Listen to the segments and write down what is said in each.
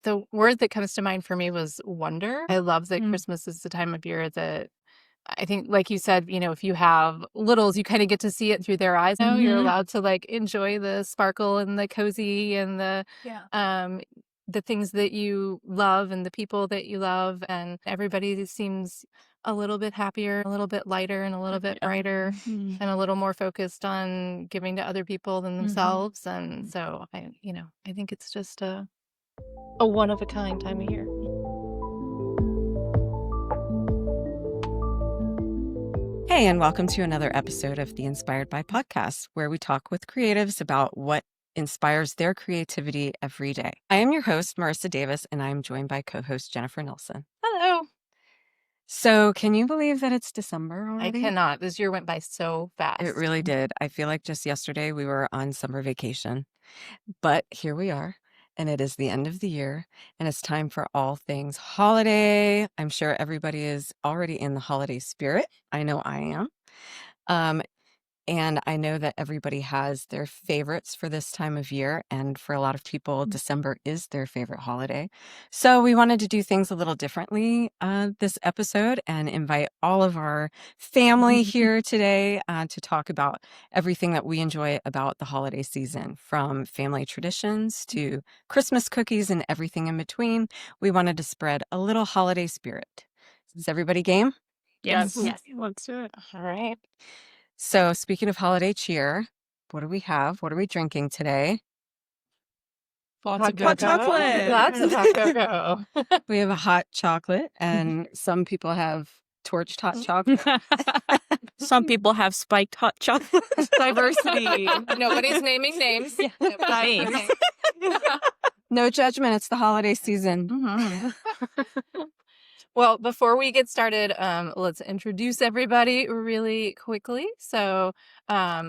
The word that comes to mind for me was wonder. I love that Mm. Christmas is the time of year that I think, like you said, if you have littles, you kind of get to see it through their eyes now. You're Mhm. allowed to like enjoy the sparkle and the cozy and Yeah. the things that you love and the people that you love, and everybody seems a little bit happier, a little bit lighter, and a little bit brighter, Mhm. and a little more focused on giving to other people than Mhm. themselves. And so I think it's just a one of a kind time of year. Hey, and welcome to another episode of the Inspired by podcast, where we talk with creatives about what inspires their creativity every day. I am your host, Marissa Davis, and I am joined by co-host Jennifer Nelson. Hello. So can you believe that it's December I already? cannot. This year went by so fast. It really did. I feel like just yesterday we were on summer vacation, but here we are. And it is the end of the year, and it's time for all things holiday. I'm sure everybody is already in the holiday spirit. I know I am. And I know that everybody has their favorites for this time of year. And for a lot of people, December is their favorite holiday. So we wanted to do things a little differently this episode and invite all of our family here today to talk about everything that we enjoy about the holiday season, from family traditions to Christmas cookies and everything in between. We wanted to spread a little holiday spirit. Is everybody game? Yes. Yes. Let's do it. All right. So speaking of holiday cheer, what do we have? What are we drinking today? Lots of Hot good chocolate. Lots of hot cocoa. We have a hot chocolate, and some people have torched hot chocolate. Some people have spiked hot chocolate. Diversity. Nobody's naming names. Yeah. Nobody's naming names. No judgment. It's the holiday season. Mhm. Well, before we get started, let's introduce everybody really quickly. So,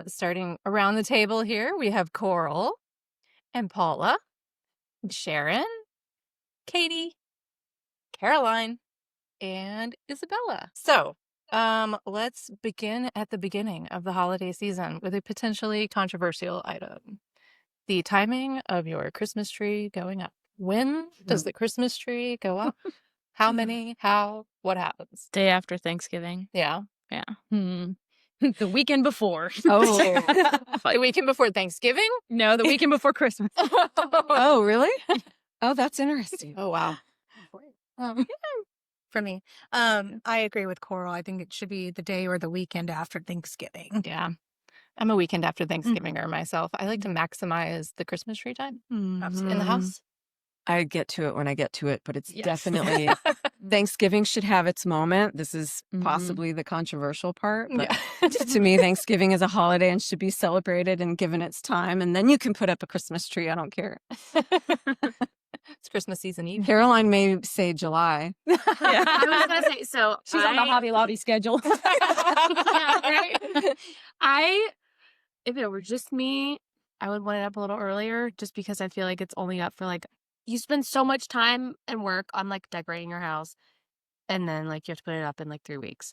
starting around the table here, we have Coral and Paula, Sharon, Katie, Caroline, and Isabella. So, let's begin at the beginning of the holiday season with a potentially controversial item: the timing of your Christmas tree going up. When does the Christmas tree go up? How many? How? What happens? Day after Thanksgiving. Yeah. Yeah. The weekend before. Oh, The weekend before Thanksgiving? No, the weekend before Christmas. oh, really? Oh, that's interesting. Oh, wow. For me, I agree with Coral. I think it should be the day or the weekend after Thanksgiving. Yeah. I'm a weekend after Thanksgivinger myself. I like to maximize the Christmas tree time in the house. I get to it when I get to it, but it's Yes. definitely Thanksgiving should have its moment. This is possibly the controversial part, but to me, Thanksgiving is a holiday and should be celebrated and given its time. And then you can put up a Christmas tree. I don't care. It's Christmas season eve. Caroline may say July. I was going to say, so She's on the Hobby Lobby schedule. Yeah, right. If it were just me, I would want it up a little earlier just because I feel like it's only up for like, you spend so much time and work on like decorating your house and then like you have to put it up in like 3 weeks.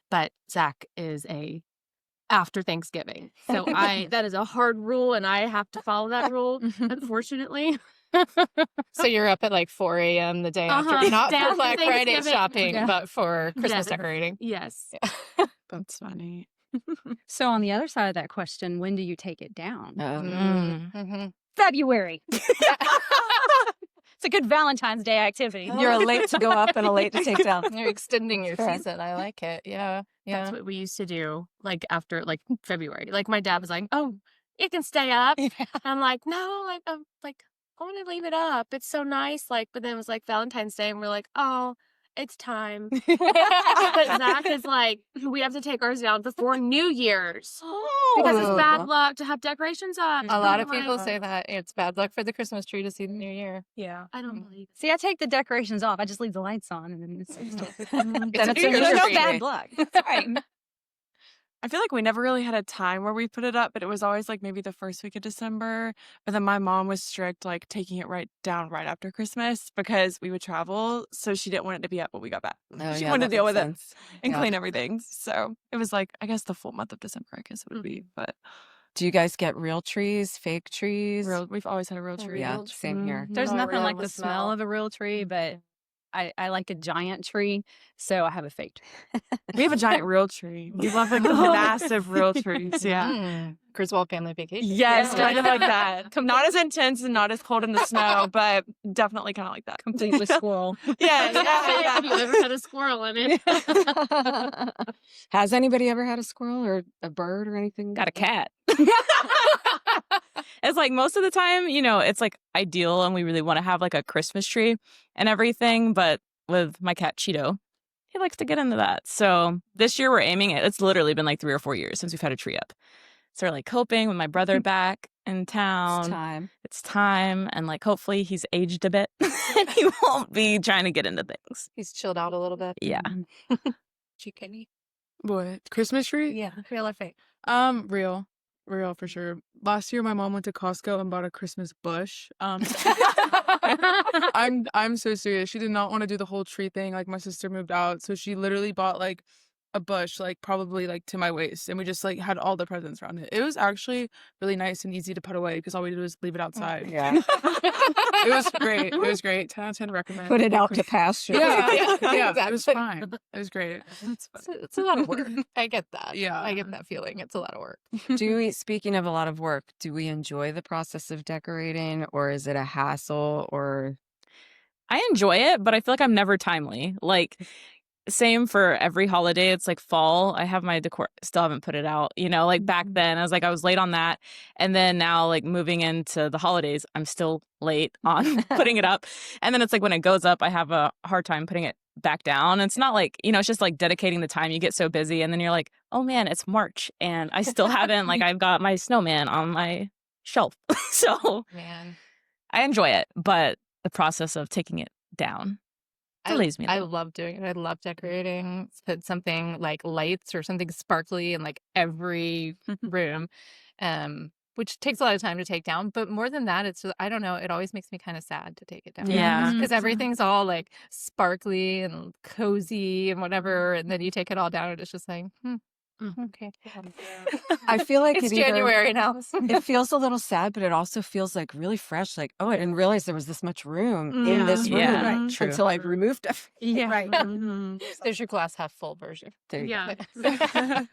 But Zach is after Thanksgiving. So that is a hard rule and I have to follow that rule, unfortunately. So you're up at like 4 a.m. the day after, not Day for after Black Friday Thanksgiving. shopping, Yeah. but for Christmas Yes. decorating. Yes. That's funny. So on the other side of that question, when do you take it down? Mm-hmm. February. It's a good Valentine's Day activity. You're a late to go up and a late to take down. You're extending your Sure. season. I like it. Yeah. That's what we used to do, like after like February. Like my dad was like, "Oh, it can stay up." Yeah. I'm like, "No, like I'm like I want to leave it up. It's so nice." Like, but then it was like Valentine's Day, and we're like, "Oh, it's time." But Zach is like, we have to take ours down before New Year's because it's bad luck to have decorations up. A lot of I'm people like, say that it's bad luck for the Christmas tree to see the new year. Yeah. I don't believe See, I take the decorations off. I just leave the lights on, and then it's Then It's it's a a new new no tree. bad luck. Right. I feel like we never really had a time where we put it up, but it was always like maybe the first week of December. But then my mom was strict, like taking it right after Christmas because we would travel. So she didn't want it to be up when we got back. Oh, She yeah, wanted to that deal makes with sense. it and Yeah. clean everything. So it was like, I guess the full month of December, I guess it would be. But Do you guys get real trees, fake trees? We've always had a real tree. Yeah, same here. There's Oh, I nothing really like love the the smell smell. of a real tree, but I like a giant tree, so I have a fake tree. We have a giant real tree. We love like the massive real trees. Yeah. Griswold family vacation. Yes, Yeah. kind of like that. Not as intense and not as cold in the snow, but definitely kind of like that. Complete with squirrel. Yeah. Have you ever had a squirrel in it? Has anybody ever had a squirrel or a bird or anything? Got a cat. It's like most of the time, it's like ideal and we really want to have like a Christmas tree and everything. But with my cat Cheeto, he likes to get into that. So this year we're aiming it. It's literally been like 3 or 4 years since we've had a tree up. So we're like hoping with my brother back in town. It's time. It's time. And like hopefully he's aged a bit and he won't be trying to get into things. He's chilled out a little bit. Yeah. Chickeny. What? Christmas tree? Yeah, real or fake? Real. Real for sure. Last year my mom went to Costco and bought a Christmas bush. I'm so serious. She did not want to do the whole tree thing. Like my sister moved out, so she literally bought like a bush, like probably like to my waist, and we just like had all the presents around it. It was actually really nice and easy to put away because all we did was leave it outside. Yeah. It was great. It was great. 10 out of 10 recommend. Put it out to pasture. Yeah, Yeah, yeah, it exactly. was fine. It was great. It's a lot of work. I get that. Yeah. I get that feeling. It's a lot of work. Speaking of a lot of work, do we enjoy the process of decorating or is it a hassle or? I enjoy it, but I feel like I'm never timely. Like, same for every holiday. It's like fall. I have my decor, still haven't put it out. Like back then, I was late on that. And then now, like moving into the holidays, I'm still late on putting it up. And then it's like when it goes up, I have a hard time putting it back down. It's not like, it's just like dedicating the time. You get so busy. And then you're like, oh man, it's March. And I still haven't, like, I've got my snowman on my shelf. So Man. I enjoy it, but the process of taking it down delays me a I little. love doing it. I love decorating. Put something like lights or something sparkly in like every room, which takes a lot of time to take down. But more than that, it's just, I don't know. It always makes me kind of sad to take it down. Yeah. Because everything's all like sparkly and cozy and whatever, and then you take it all down, and it's just like, okay. I feel like It's it either- January now. it feels a little sad, but it also feels like really fresh. Like, oh, I didn't realize there was this much room in this room Yeah. Right, true. until I removed it. Yeah. Right. There's your glass half full version. There you go. Yeah.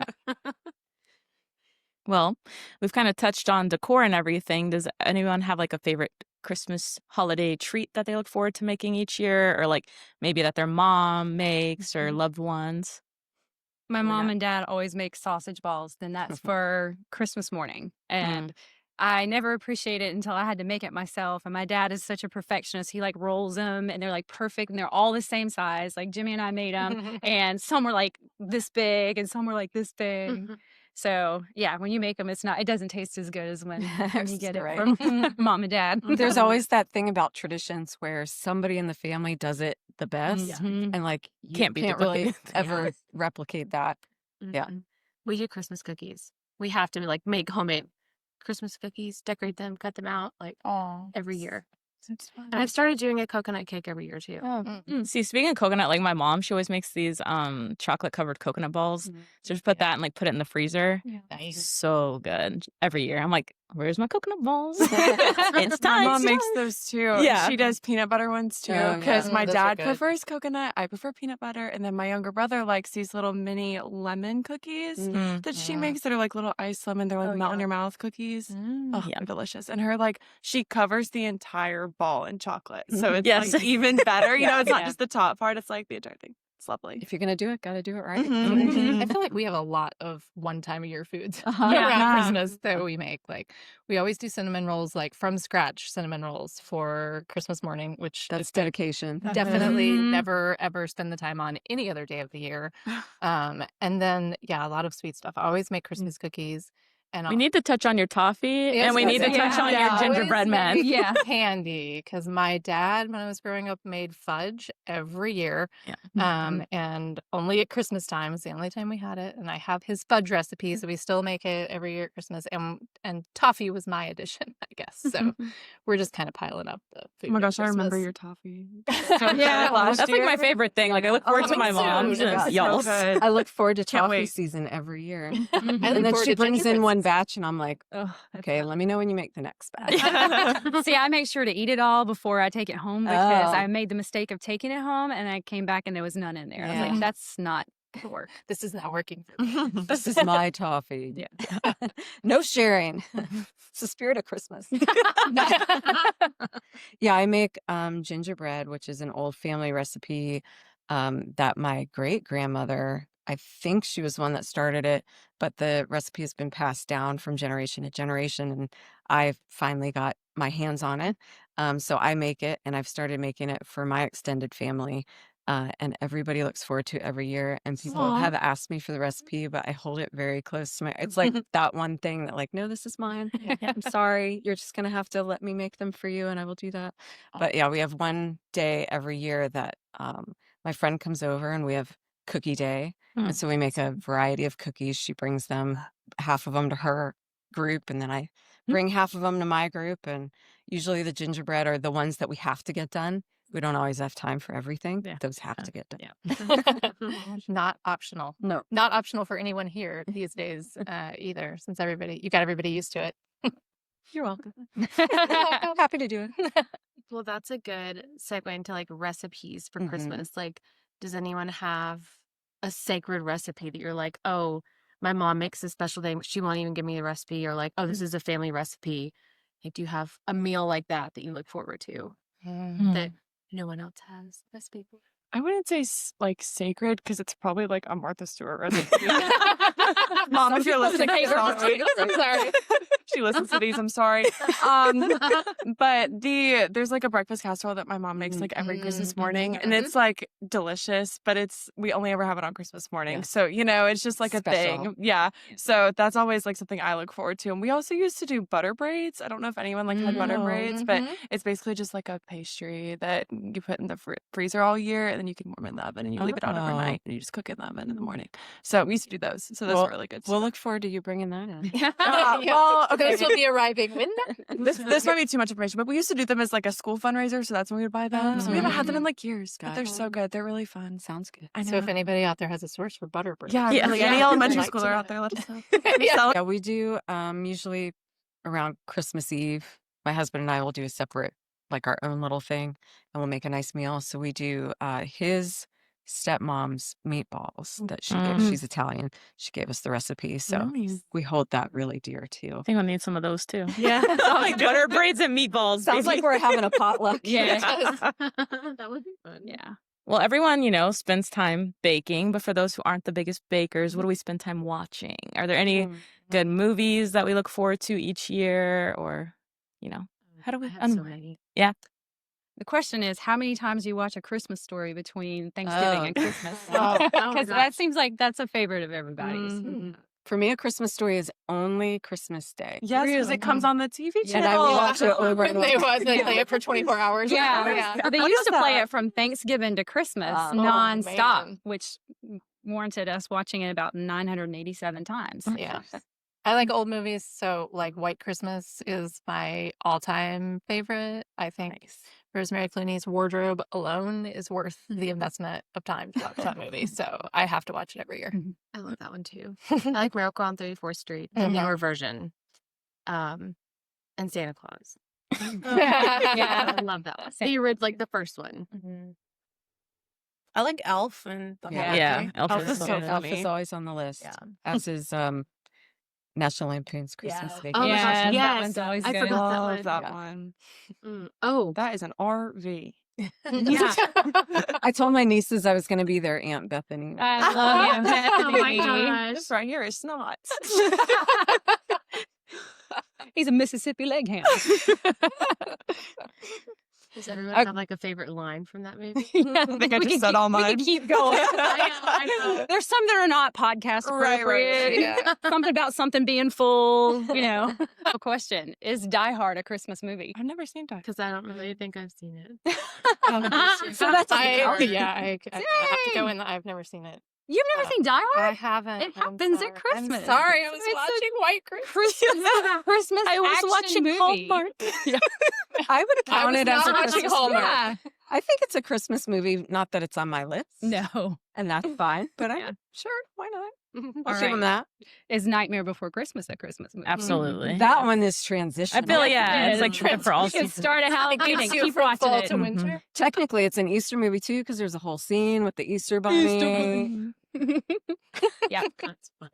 Well, we've kind of touched on decor and everything. Does anyone have like a favorite Christmas holiday treat that they look forward to making each year, or like maybe that their mom makes or loved ones? My Why mom not? and dad always make sausage balls, then that's for Christmas morning. And I never appreciated it until I had to make it myself. And my dad is such a perfectionist. He like rolls them and they're like perfect and they're all the same size. Like Jimmy and I made them and some were like this big and some were like this big. So yeah, when you make them, it doesn't taste as good as when you get it Right. from mom and dad. There's always that thing about traditions where somebody in the family does it the best, Mhm. and like you Can't be really duplicated. ever replicate that. Yeah. Mhm. We do Christmas cookies. We have to like make homemade Christmas cookies, decorate them, cut them out like every year. And I've started doing a coconut cake every year too. See, speaking of coconut, like my mom, she always makes these chocolate covered coconut balls. So just put that and like put it in the freezer. Nice. So good every year. I'm like, where's my coconut balls? It's My time. mom makes those too. Yeah. She does peanut butter ones too. Oh, Because yeah. my Those are dad good. prefers coconut. I prefer peanut butter. And then my younger brother likes these little mini lemon cookies that she makes that are like little ice lemon. They're like melt in your mouth cookies. Oh, Yeah. they're delicious. And her, like, she covers the entire ball in chocolate. So it's Yes. like even better. You know, it's not Yeah. just the top part. It's like the entire thing. It's lovely. If you're gonna do it, gotta do it right. I feel like we have a lot of one time a year foods around Yeah. Christmas that we make. Like we always do cinnamon rolls, like from scratch cinnamon rolls for Christmas morning, which That's is dedication. definitely Mhm. never ever spend the time on any other day of the year. And then a lot of sweet stuff. I always make Christmas cookies. And We need to touch on your toffee Yes, and we need to yes, touch on yeah. your gingerbread Always man. make Yeah. candy because my dad, when I was growing up, made fudge every year. And only at Christmas time is the only time we had it. And I have his fudge recipe, so we still make it every year at Christmas. And toffee was my addition, I guess. So we're just kind of piling up the food. Oh my at gosh, I remember Christmas. your toffee. Yeah, last that's like my year. favorite thing. Like I look forward to me my too. mom's Yeah, and it's y'all's. So good. I look forward to Can't toffee wait. season every year. I And look then forward she to brings in gingerbread one batch, and I'm like, Ugh, okay, let me know when you make the next batch. See, I make sure to eat it all before I take it home because Oh. I made the mistake of taking it home and I came back and there was none in there. I was Yeah. like, that's not gonna work. This is not working for me. This is my toffee. Yeah. No sharing. It's the spirit of Christmas. Yeah, I make gingerbread, which is an old family recipe that my great grandmother, I think she was the one that started it, but the recipe has been passed down from generation to generation, and I finally got my hands on it. So I make it, and I've started making it for my extended family. And everybody looks forward to it every year. And people Aw. have asked me for the recipe, but I hold it very close to my. It's like that one thing that, like, no, this is mine. I'm sorry. You're just gonna have to let me make them for you, and I will do that. But yeah, we have one day every year that my friend comes over, and we have cookie day, and so we make a variety of cookies. She brings them, half of them to her group, and then I bring half of them to my group. And usually the gingerbread are the ones that we have to get done. We don't always have time for everything. Yeah. Those have to get done. Yeah. Not optional. No. Not optional for anyone here these days either, since you got everybody used to it. You're welcome. I'm happy to do it. Well, that's a good segue into like recipes for Mhm. Christmas. Like, does anyone have a sacred recipe that you're like, oh, my mom makes a special thing, but she won't even give me the recipe, or like, oh, this is a family recipe. Like, do you have a meal like that you look forward to that no one else has recipe for? I wouldn't say like sacred because it's probably like a Martha Stewart recipe. Mom, if you're listening, I'm sorry. I'm sorry. She listens to these. I'm sorry. But there's like a breakfast casserole that my mom makes like every Christmas morning, and it's like delicious. But we only ever have it on Christmas morning, Yeah. so it's just like a Special. thing. Yeah. So that's always like something I look forward to. And we also used to do butter braids. I don't know if anyone like had butter No. braids, but it's basically just like a pastry that you put in the freezer all year, and then you can warm it in the oven, and you leave it out Oh. overnight, and you just cook it in the oven in the morning. So we used to do those. So those Well, are really good. We'll look forward to you bringing that in. Well, okay. Those will be arriving when? This might be too much information, but we used to do them as like a school fundraiser, so that's when we would buy them. So we haven't had them in like years, but they're so good. They're really fun. Sounds good. I know. So if anybody out there has a source for butter bread. yeah, Yeah. like Yeah. any elementary I'd like to schooler know. out there, let us know. Yeah, we do usually around Christmas Eve. My husband and I will do a separate, like our own little thing, and we'll make a nice meal. So we do his stepmom's meatballs that she gave. She's Italian. She gave us the recipe, so Nice. we hold that really dear too. I think I'll need some of those too. Yeah, Like butter braids and meatballs. sounds like we're having a potluck. Yeah. That would be fun. Yeah. Well, everyone, spends time baking, but for those who aren't the biggest bakers, what do we spend time watching? Are there any good movies that we look forward to each year, or, how do we I have so many. The question is, how many times do you watch A Christmas Story between Thanksgiving and Christmas? Oh my Because that gosh. seems like that's a favorite of everybody's. For me, A Christmas Story is only Christmas Day. Yes, because it comes on the TV And I channel. will watch it over and over. They play it for 24 hours. Yeah. They What used is to play that? it from Thanksgiving to Christmas Oh, nonstop, man. which warranted us watching it about 987 times. Yeah. I like old movies, so like White Christmas is my all-time favorite. I think Rosemary Clooney's wardrobe alone is worth the investment of time to watch that movie. So I have to watch it every year. I love that one too. I like Miracle on 34th Street, the newer version, and Santa Claus. Yeah. I love that one. The like the first one. I like Elf and the Yeah. Holiday. Yeah. Elf is so so good. Elf funny. is always on the list. Yeah. As is National Lampoon's Christmas Yeah. Vacation. Oh my gosh, that yes. one's always I good. forgot that Love one. that Yeah. one. Oh, That is an RV. yeah. I told my nieces I was going to be their Aunt Bethany. I love you, Oh my Bethany. gosh. This right here is snot. He's a Mississippi leg ham. Does everyone I- have like a favorite line from that movie? I think I just said all We mine. can keep going. I know. There's some that are not podcast Right, appropriate. Yeah. Something about something being full. A question: is Die Hard a Christmas movie? I've never seen Die. Because I don't really think I've seen it. So that's I have to Dang. go in. I've never seen it. You've never seen Die Hard? I haven't. It I'm happens at sorry. Christmas. I'm sorry, I was It's a watching White Christmas. Christmas I was action watching movie. Hallmark. I would I count was it as not a watching Christmas Hallmark. movie. Yeah. I think it's a Christmas movie. Not that it's on my list. No. And that's fine. But Yeah. sure, why not? All I'll give them that. Is Nightmare Before Christmas a Christmas movie? Absolutely. That one is transitional. I feel like, yeah, it's is. like good for all You can seasons. start at Halloween and Gets you keep from watching fall it. to winter. Technically, it's an Easter movie too because there's a whole scene with the Easter bunny. Yeah. That's funny.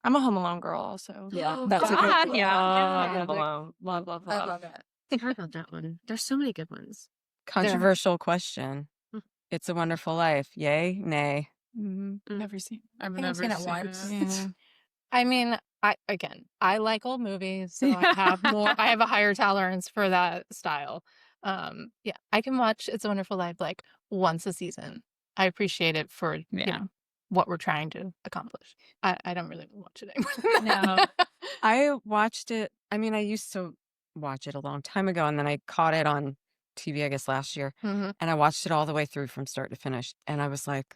I'm a Home Alone girl also. Yeah, that's a Ah, good. yeah. Home Alone. Love, love, I love. love it. I heard about that one. There's so many good ones. Controversial question. It's a Wonderful Life. Yay, nay. Never seen. I've I've never seen it seen once. it. I mean, I like old movies, so I have I have a higher tolerance for that style. Yeah, I can watch It's a Wonderful Life like once a season. I appreciate it for what we're trying to accomplish. I don't really watch it anymore. No. I watched it. I mean, I used to watch it a long time ago, and then I caught it on TV, I guess, last year. Mhm. And I watched it all the way through from start to finish. And I was like,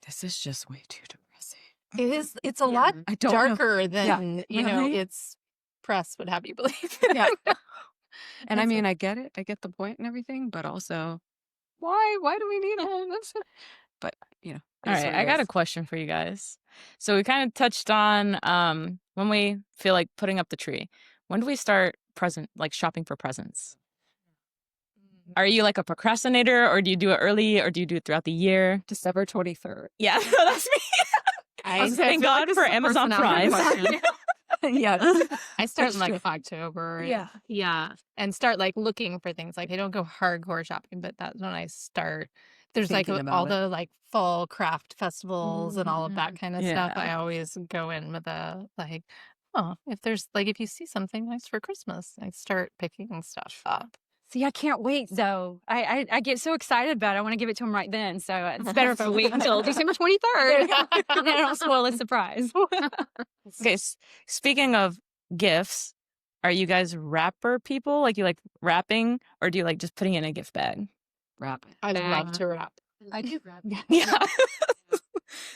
this is just way too depressing. It is. It's a lot I don't know. darker than Really? its press would have you believe. Yeah. And I That's mean, I get it. I get the point and everything, but also, why? Why do we need all this? But, it All is right, what I it got a is. question for you guys. So we kind of touched on when we feel like putting up the tree. When do we start shopping for presents? Are you like a procrastinator, or do you do it early, or do you do it throughout the year? December 23rd. Yeah, that's me. Thank God for Amazon Prime. Yes. I start That's in like true. October. Yeah. And start like looking for things. Like I don't go hardcore shopping, but that's when I start. There's like Thinking all about it. the like fall craft festivals and all of that kind of stuff. Yeah. I always go in with a like, oh, if you see something nice for Christmas, I start picking stuff up. See, I can't wait though. I get so excited about it. I want to give it to him right then. So it's better if I wait until December 23rd. And then I don't spoil the surprise. Okay, speaking of gifts, are you guys wrapper people? Like you like wrapping, or do you like just putting it in a gift bag? Wrap. I love to wrap. I do grab Yeah.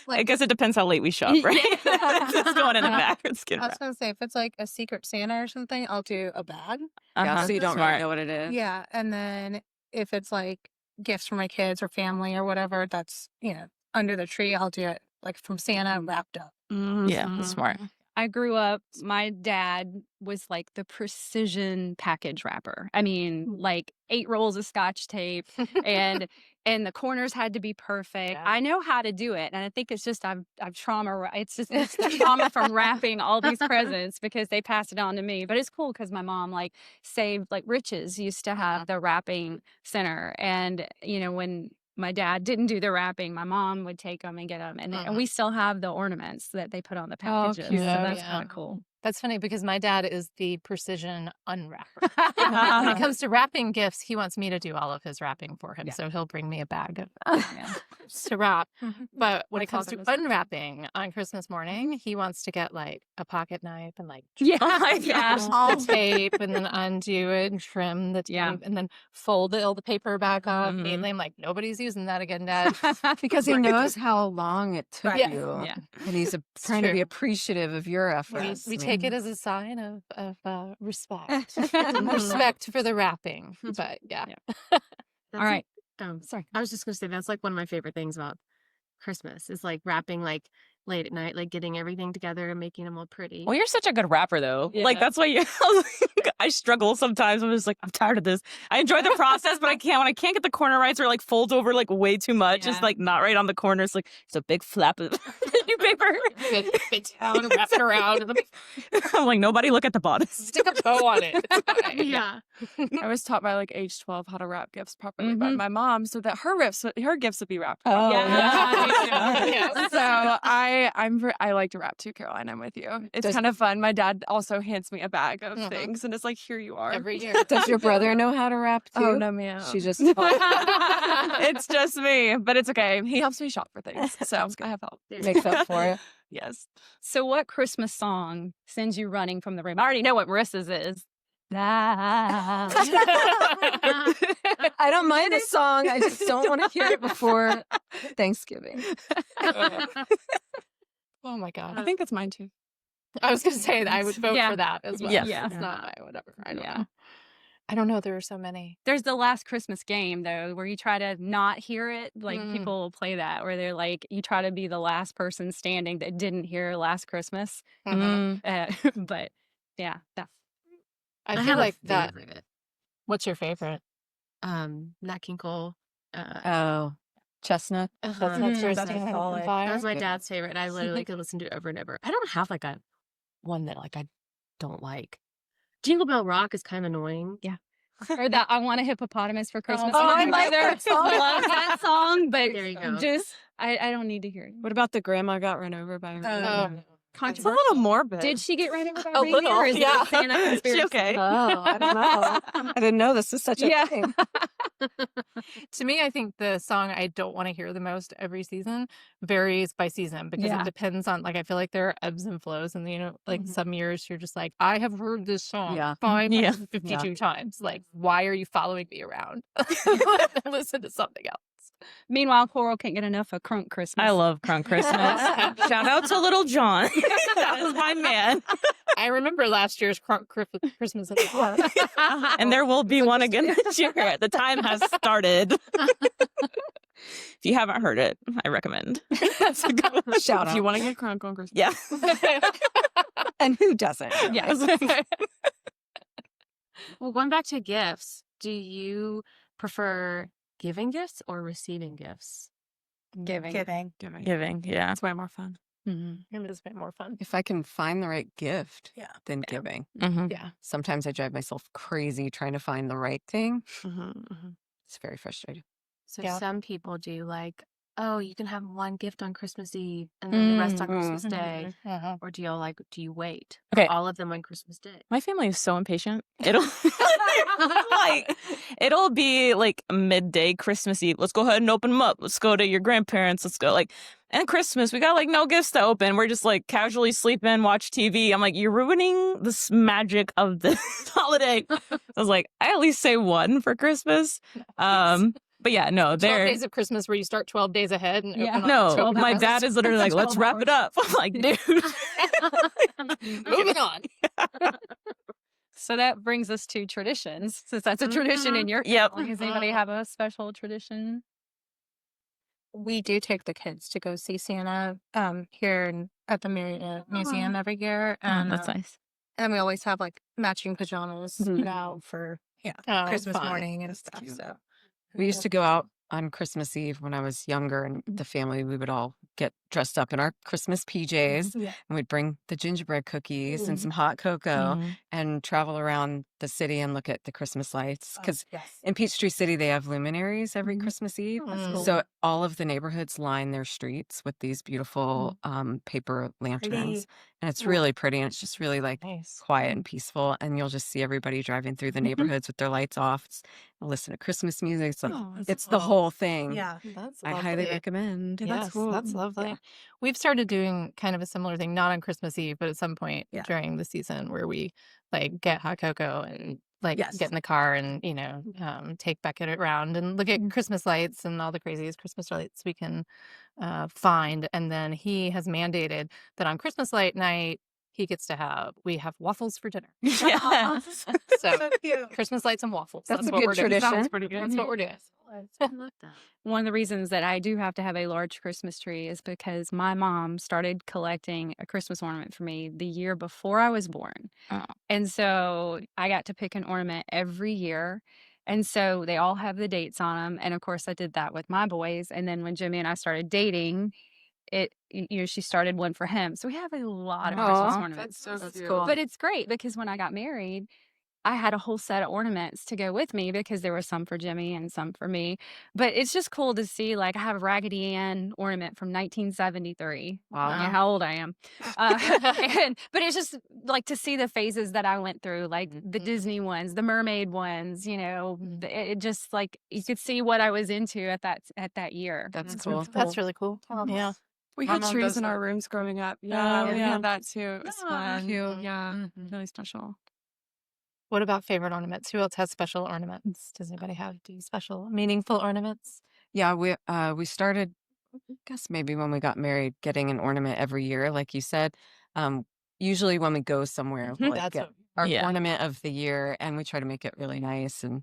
I guess it depends how late we shop, right? It's going in the bag. It's I getting was wrapped. gonna say if it's like a Secret Santa or something, I'll do a bag. Yeah, so you don't really Smart. know what it is. Yeah, and then if it's like gifts for my kids or family or whatever, that's under the tree. I'll do it like from Santa wrapped up. Yeah, that's smart. I grew up, my dad was like the precision package wrapper. I mean, like 8 rolls of scotch tape and the corners had to be perfect. Yeah. I know how to do it. And I think it's just I've trauma. It's just it's the trauma from wrapping all these presents because they passed it on to me. But it's cool because my mom like saved like Riches used to have the wrapping center. And when my dad didn't do the wrapping, my mom would take them and get them. And we still have the ornaments that they put on the packages. cute. So that's Yeah. kind of cool. That's funny because my dad is the precision unwrapper. When it comes to wrapping gifts, he wants me to do all of his wrapping for him. Yeah. So he'll bring me a bag of to wrap. But when My it comes father to was like that. unwrapping on Christmas morning, he wants to get like a pocket knife and like Yeah. all the tape and then undo it and trim the tape Yeah. and then fold all the paper back off. Mhm. Mainly, I'm like, nobody's using that again, Dad. Because he knows how long it took Right. you. Yeah. And he's trying to be true. appreciative of your We, efforts. we I take mean, it as a sign of respect. Respect for the wrapping. But yeah. All right. Sorry. I was just gonna say that's like one of my favorite things about Christmas is like wrapping like late at night, like getting everything together and making them all pretty. Well, you're such a good rapper, though. Like, Yeah. that's why I struggle sometimes. I'm just like, I'm tired of this. I enjoy the process, but when I can't get the corner right, or like folds over like way too much. It's Yeah. like not right on the corner. It's like, it's a big flap of tissue paper. Fit down, wrap it around, and then I'm like, nobody look at the bottom. stick a bow on it. It's fine. Yeah. I was taught by like age 12 how to wrap gifts properly by Mhm. my mom so that her gifts would be wrapped. Oh, Yeah. So I like to wrap too, Caroline. I'm with you. It's Does- kind of fun. My dad also hands me a bag of Mhm. things, and it's like, here you are. Every year. Does your brother know how to rap too? Oh no, man. She just It's just me, but it's okay. He helps me shop for things, so I have help. makes up for it. Yes. So what Christmas song sends you running from the room? I already know what Marissa's is. Ah. I don't mind the song. I just don't want to hear it before Thanksgiving. Oh my god. I think that's mine too. I was gonna say that I would vote Yeah. for that as well. Yeah. Yeah. It's not my whatever. I don't Yeah. know. I don't know. There are so many. There's the Last Christmas game though, where you try to not hear it. Like people will play that, where they're like, you try to be the last person standing that didn't hear Last Christmas. But yeah, that. I I feel have like a that. favorite. What's your favorite? Nat King Cole. Oh, chestnut. Chestnuts That's roasting on solid. fire. That was my Good. dad's favorite. And I literally could listen to it over and over. I don't have like a one that like I don't like. Jingle Bell Rock is kind of annoying. Yeah. Or that I Want a Hippopotamus for Christmas. Oh, My I like mother that song. loves that song, but There you go. just I don't need to hear it. What about the grandma got run over by her? Oh, It's a little morbid. Did she get ran over by A a reindeer? little, Or is yeah. it Santa Is conspiracy? she okay? Oh, I don't know. I didn't know this was such a Yeah. thing. To me, I think the song I don't want to hear the most every season varies by season because Yeah. it depends on, like, I feel like there are ebbs and flows. And, like some years you're just like, I have heard this song Yeah. 552 times. Like, why are you following me around? Listen to something else. Meanwhile, Coral can't get enough of Crunk Christmas. I love Crunk Christmas. Shout out to Little John. That was my man. I remember last year's Christmas in the park. And there will be one again this year. The time has started. If you haven't heard it, I recommend. That's a good one. Shout If you out. want to get crunk on Christmas. Yeah. And who doesn't? Yes. Well, going back to gifts, do you prefer giving gifts or receiving gifts? Giving. Giving, yeah. It's way more fun. It is a bit more fun. If I can find the right gift, Yeah. then giving. Yeah. Sometimes I drive myself crazy trying to find the right thing. Mm-hmm. It's very frustrating. So Yeah. some people do like, oh, you can have one gift on Christmas Eve and then the rest on Christmas Day. Mm-hmm. Or do you wait? Okay. For all of them on Christmas Day. My family is so impatient. It'll be like midday Christmas Eve. Let's go ahead and open them up. Let's go to your grandparents. Let's go and Christmas, we got like no gifts to open. We're just like casually sleeping, watch TV. I'm like, you're ruining this magic of this holiday. I was like, I at least say one for Christmas. But yeah, no, 12 they're days of Christmas where you start 12 days ahead and Yeah. open no. 12 My hours. dad is literally like, let's 12 wrap it up. I'm like, dude. Moving on. So that brings us to traditions, since that's a tradition in your Yep. family. Does anybody have a special tradition? We do take the kids to go see Santa here at the museum every year. And, That's nice. and we always have like matching pajamas put out for Oh, Christmas fun. morning and stuff. So We used to go out on Christmas Eve when I was younger, and the family, we would all get dressed up in our Christmas PJs, Yeah. and we'd bring the gingerbread cookies and some hot cocoa Mm-hmm. and travel around the city and look at the Christmas lights. Because yes. in Peachtree City, they have luminaries every Christmas Eve. That's cool. So all of the neighborhoods line their streets with these beautiful paper lanterns. And it's really pretty, and it's just really like Nice. quiet and peaceful. And you'll just see everybody driving through the neighborhoods with their lights off. Listen to Christmas music. It's like, it's the whole thing. Yeah. That's I highly recommend. Yes, that's lovely. We've started doing kind of a similar thing, not on Christmas Eve, but at some point during the season where we like get hot cocoa and like get in the car and, take Beckett around and look at Christmas lights and all the craziest Christmas lights we can find. And then he has mandated that on Christmas light night, we have waffles for dinner. Yeah. So cute. Christmas lights and waffles. That's a what good we're doing. tradition. Sounds pretty good. That's what we're doing. I love that. One of the reasons that I do have to have a large Christmas tree is because my mom started collecting a Christmas ornament for me the year before I was born. Oh. And so I got to pick an ornament every year. And so they all have the dates on them. And of course, I did that with my boys. And then when Jimmy and I started dating, she started one for him. So we have a lot of Christmas ornaments. That's so cool. But it's great because when I got married, I had a whole set of ornaments to go with me because there were some for Jimmy and some for me. But it's just cool to see, like, I have a Raggedy Ann ornament from 1973. Wow. Yeah, how old I am. But it's just like to see the phases that I went through, like the Disney ones, the mermaid ones, it just like you could see what I was into at that year. That's cool. That's really cool. Yeah. We My had mom trees does in that. our rooms growing up. Yeah, we yeah. had that too. It was fun. cute. Yeah, really special. What about favorite ornaments? Who else has special ornaments? Does anybody have special, meaningful ornaments? Yeah, we started, I guess maybe when we got married, getting an ornament every year, like you said. Usually when we go somewhere, we'll like, That's get our Yeah. ornament of the year, and we try to make it really nice and,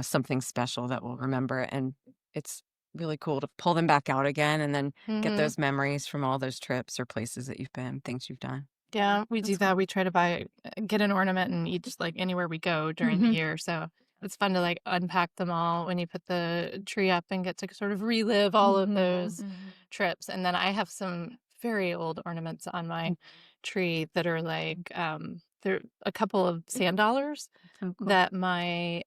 something special that we'll remember. And it's really cool to pull them back out again and then get Mhm. those memories from all those trips or places that you've been, things you've done. Yeah, we do That's that. We try to get an ornament in each, like anywhere we go during the year. So it's fun to like unpack them all when you put the tree up and get to sort of relive all of those trips. And then I have some very old ornaments on my tree that are like, they're a couple of sand dollars that my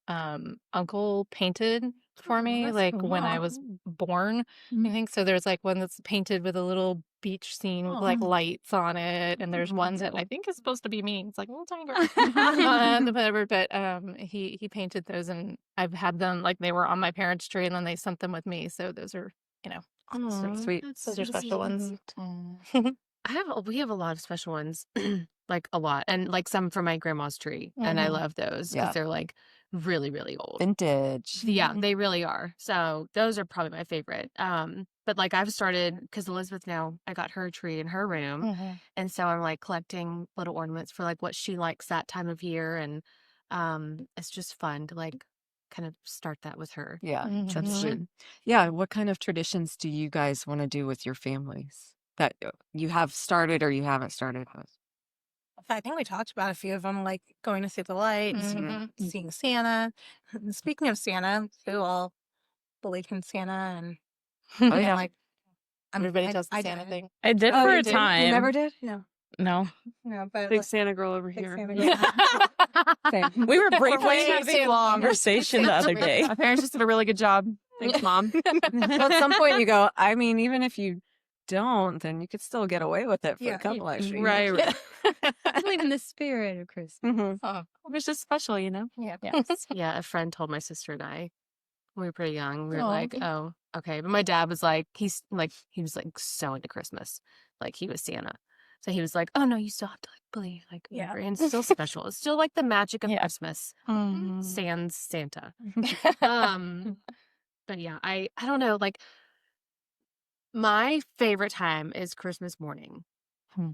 uncle painted for me, that's like cool. when I was born. I think so. There's like one that's painted with a little beach scene with like lights on it, and there's one that I think is supposed to be me. It's like a little tiny bird, whatever. But he painted those, and I've had them like they were on my parents' tree, and then they sent them with me. So those are so sweet. That's Those are so special ones. sweet. We have a lot of special ones, like a lot, and like some from my grandma's tree, and I love those because Yeah. they're like really, really old. Vintage. Yeah, they really are. So those are probably my favorite. But like I've started because Elizabeth now I got her a tree in her room, and so I'm like collecting little ornaments for like what she likes that time of year, and it's just fun to like kind of start that with her. Yeah, Mhm. that's sweet. Yeah, what kind of traditions do you guys want to do with your families that you have started or you haven't started with? I think we talked about a few of them, like going to see the lights, seeing Santa. And speaking of Santa, who all believe in Santa and Oh, and yeah. like Everybody I- does the I Santa did. thing. I did Oh, for you a did? time. You never did? No. No. No, but Big like, Santa girl over big here. Santa Same. We were briefly way having too a long. conversation the other day. My parents just did a really good job. Thanks, Mom. Well, at some point you go, I mean, even if you don't, then you could still get away with it for Yeah. a couple extra Right, years. right. I believe in the spirit of Christmas. Mhm. It was just special, you know? Yeah. Yeah, a friend told my sister and I when we were pretty young. We were Aw. like, "Oh, okay." But my dad was like, he was like so into Christmas, like he was Santa. So he was like, "Oh no, you still have to like believe, like Yeah. whatever, and it's still special. It's still like the magic of Yeah. Christmas." Sans Santa. But yeah, I don't know. Like my favorite time is Christmas morning.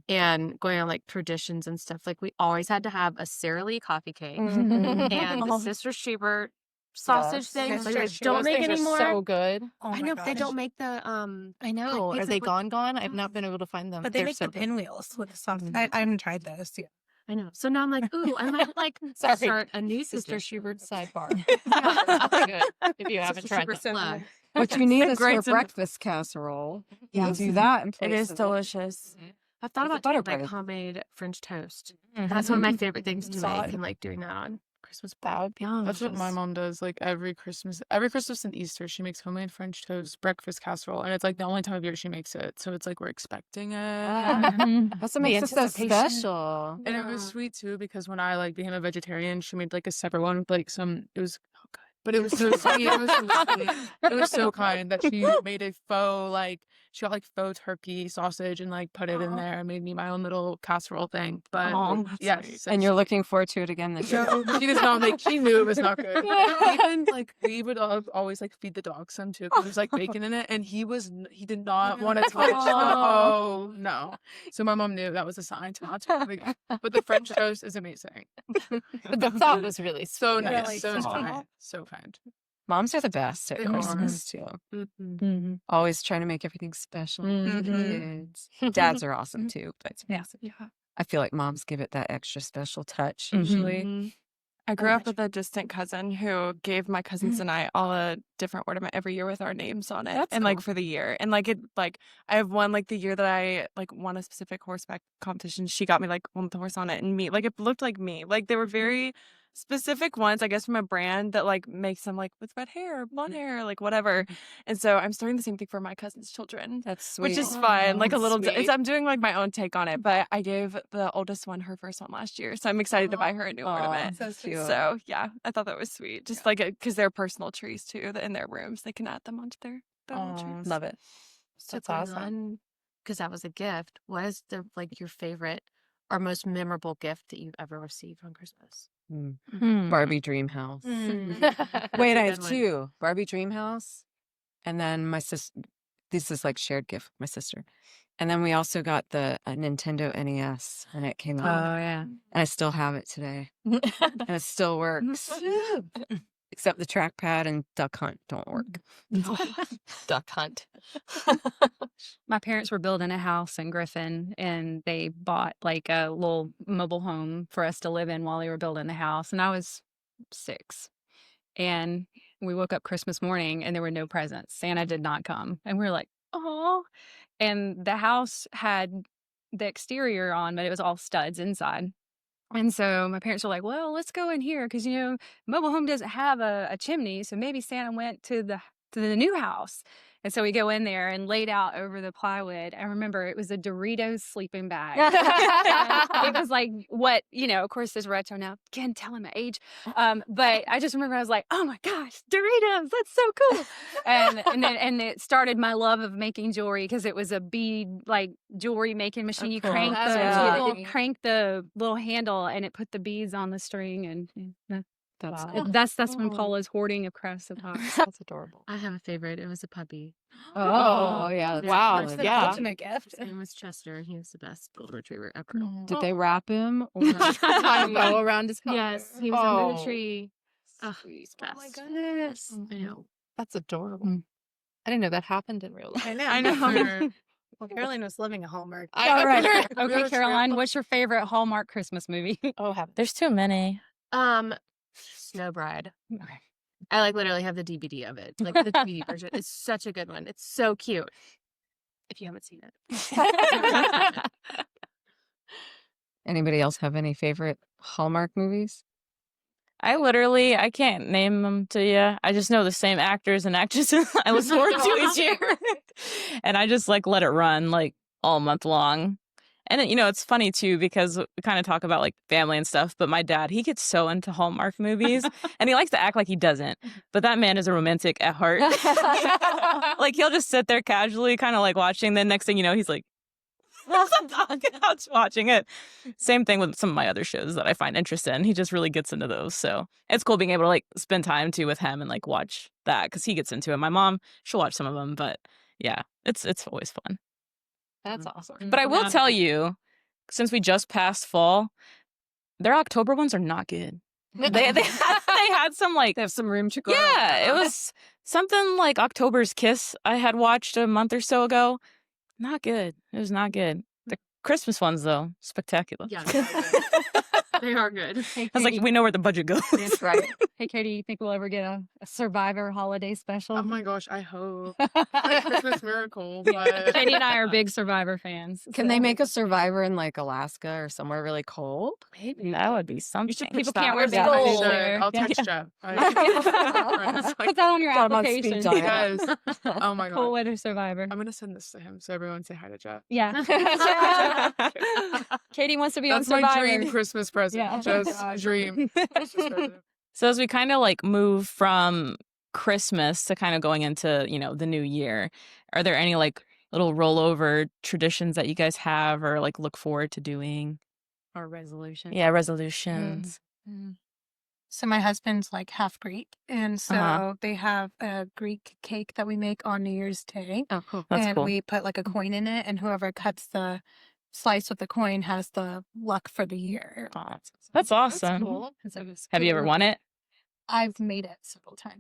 And going on like traditions and stuff, like we always had to have a Sara Lee coffee cake and the Sister Schubert sausage Yes. things. Sister They Schubert. don't Those make things are anymore. so good. Oh I my know they gosh. don't make the I know. Are cakes they with- gone? I've not been able to find them. But they They're make so the good. pinwheels with the sausage. I haven't tried those yet. I know. So now I'm like, ooh, I might like Sorry. start a new Sister tradition. Schubert sidebar. Yeah, they're good if you haven't tried them. Plug. What you need is Great her to- breakfast casserole. You Yes. do that in It place is of delicious. I've thought With the about doing butter like bread. homemade French toast. Mhm. That's one of my favorite things to Solid. make, and like doing that on Christmas. That would be That's what my delicious. mom does. Like every Christmas and Easter, she makes homemade French toast, breakfast casserole, and it's like the only time of year she makes it. So it's like we're expecting it. That's what The makes it so anticipation. special. And it was sweet too because when I like became a vegetarian, she made like a separate one with like some. It was oh god, but it was so sweet. It was so sweet. It was so kind that she made a faux like she got like faux turkey sausage and like put it in there and made me my own little casserole thing. But Aw, like, yes, And you're looking forward to it again this year. so she does not make. She knew it was not good. Even like we would always like feed the dog some too because there's like bacon in it, and he did not want to touch. Oh no! So my mom knew that was a sign to not to. But the French toast is amazing. But the thought was really So sweet. nice, Really so sweet. kind, so kind. Moms are the best at They are. Christmas too. Mm-hmm. Always trying to make everything special for the kids. Dads are awesome too, but Yeah. I feel like moms give it that extra special touch usually. I grew up with a distant cousin who gave my cousins and I all a different ornament every year with our names on it. That's and like cool. for the year. And like it like I have one like the year that I like won a specific horseback competition, she got me like one with the horse on it and me. Like it looked like me. Like they were very specific ones, I guess, from a brand that like makes them like with red hair, blonde hair, like whatever. And so I'm starting the same thing for my cousin's children. That's sweet. Which is fun, like a little. Sweet. I'm doing like my own take on it, but I gave the oldest one her first one last year, so I'm excited to buy her a new ornament. So sweet. So yeah, I thought that was sweet. Just like because they're personal trees too, that in their rooms they can add them onto their little trees. Love it. So That's awesome. Because that was a gift. What is the like your favorite or most memorable gift that you've ever received on Christmas? Barbie Dream House. That's Wait, a I have good one. two. Barbie Dream House, and then my sister. This is like shared gift with my sister. And then we also got the Nintendo NES when it came out. yeah. And I still have it today. And it still works. Except the trackpad and Duck Hunt don't work. Duck Hunt. My parents were building a house in Griffin, and they bought like a little mobile home for us to live in while they were building the house. And I was 6. And we woke up Christmas morning and there were no presents. Santa did not come. And we were like, oh. And the house had the exterior on, but it was all studs inside. And so my parents were like, well, let's go in here because, mobile home doesn't have a chimney. So maybe Santa went to the new house. And so we go in there and laid out over the plywood. I remember it was a Doritos sleeping bag. It was like what, of course, there's retro now. Again, telling my age. But I just remember I was like, oh my gosh, Doritos, that's so cool. And it started my love of making jewelry because it was a bead like jewelry making machine. You cool. crank That's the cool. crank the little handle and it put the beads on the string and That's Wow. that's when Paula's hoarding of crafts of hearts. That's adorable. I have a favorite. It was a puppy. Oh, yeah. That's Wow. It's good. the Yeah. ultimate gift. His name was Chester, and he was the best golden retriever ever. Did they wrap him? Or... Tie a bow around his collar. Yes, he was under the Oh. tree. Ugh, Sweet. best. Oh my goodness. I know. That's adorable. I didn't know that happened in real life. I know. I know. Well, Caroline was living a Hallmark. All right. Okay, Caroline, what's your favorite Hallmark Christmas movie? Oh, heaven. There's too many. Snow Bride. I literally have the DVD of it, like the DVD version. It's such a good one. It's so cute. If you haven't seen it. Anybody else have any favorite Hallmark movies? I can't name them to you. I just know the same actors and actresses I look forward to each year. And I just let it run all month long. And then, it's funny too, because we kind of talk about family and stuff, but my dad, he gets so into Hallmark movies and he likes to act like he doesn't. But that man is a romantic at heart. He'll just sit there casually, kind of watching. Then next thing you know, he's like, watching it. Same thing with some of my other shows that I find interest in. He just really gets into those. So it's cool being able to spend time too with him and watch that because he gets into it. My mom, she'll watch some of them, but yeah, it's always fun. That's awesome. But I will tell you, since we just passed fall, their October ones are not good. They had some They have some room to grow. yeah, it was something like October's Kiss I had watched a month or so ago. Not good. It was not good. The Christmas ones though, spectacular. Yeah, they are good. I was like, we know where the budget goes. That's right. Hey, Katie, you think we'll ever get a Survivor holiday special? Oh my gosh, I hope. Christmas miracle. But... Katie and I are big Survivor fans. Can they make a Survivor in Alaska or somewhere really cold? Maybe. That would be something. You should People pitch can't that. wear Yeah. gold Sure. there. I'll Yeah. text Jeff. Put that on your Got 'em on speed application. dial. Yes. Oh my Cool god. weather Survivor. I'm gonna send this to him so everyone say hi to Jeff. Yeah. Katie wants to be That's on my Survivor. dream Christmas present. Yeah. Just dream. Christmas present. So as we kind of move from Christmas to kind of going into, the new year, are there any little rollover traditions that you guys have or look forward to doing? Or resolution. Yeah, resolutions. So my husband's half Greek, and so Uh-huh. they have a Greek cake that we make on New Year's Day, Oh, cool. That's and cool. we put a coin in it, and whoever cuts the slice with the coin has the luck for the year. Aw, that's awesome. Cool. Have you ever won it? I've made it several times.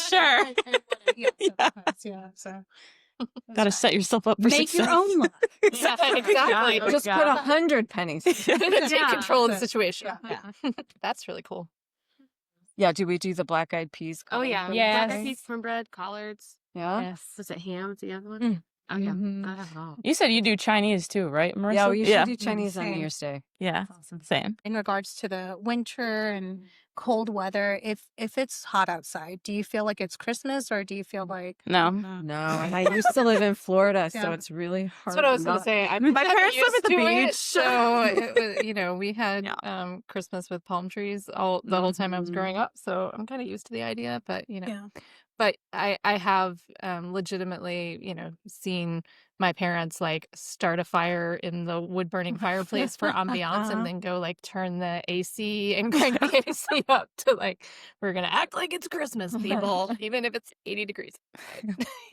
Sure. Yeah, Yeah. yeah. So Got to set yourself up for Make your success. own luck. Exactly. Just put 100 pennies. Take Yeah. control of the That's it. situation. Yeah. That's really cool. Yeah, do we do the black eyed peas? Oh yeah, Yes. black eyed peas, cornbread, collards. Yeah. Yes. Was it ham? What's the other one? Mm. Oh yeah, Mhm. I have it all. You said you do Chinese too, right, Marissa? Yeah, we usually yeah. do Chinese on New Same. Year's Day. Yeah, Awesome. same. in regards to the winter and cold weather, if it's hot outside, do you feel like it's Christmas or do you feel like No. No, and I used to live in Florida, so Yeah. it's really hard. That's what I was going not- to say. My parents live at the beach. So it was, we had Yeah. Christmas with palm trees the whole time I was growing up. So I'm kind of used to the idea, but yeah? but I have legitimately, seen my parents like start a fire in the wood burning fireplace for ambiance and then go like turn the AC and crank the AC up to like, we're going to act like it's Christmas, people, even if it's 80 degrees.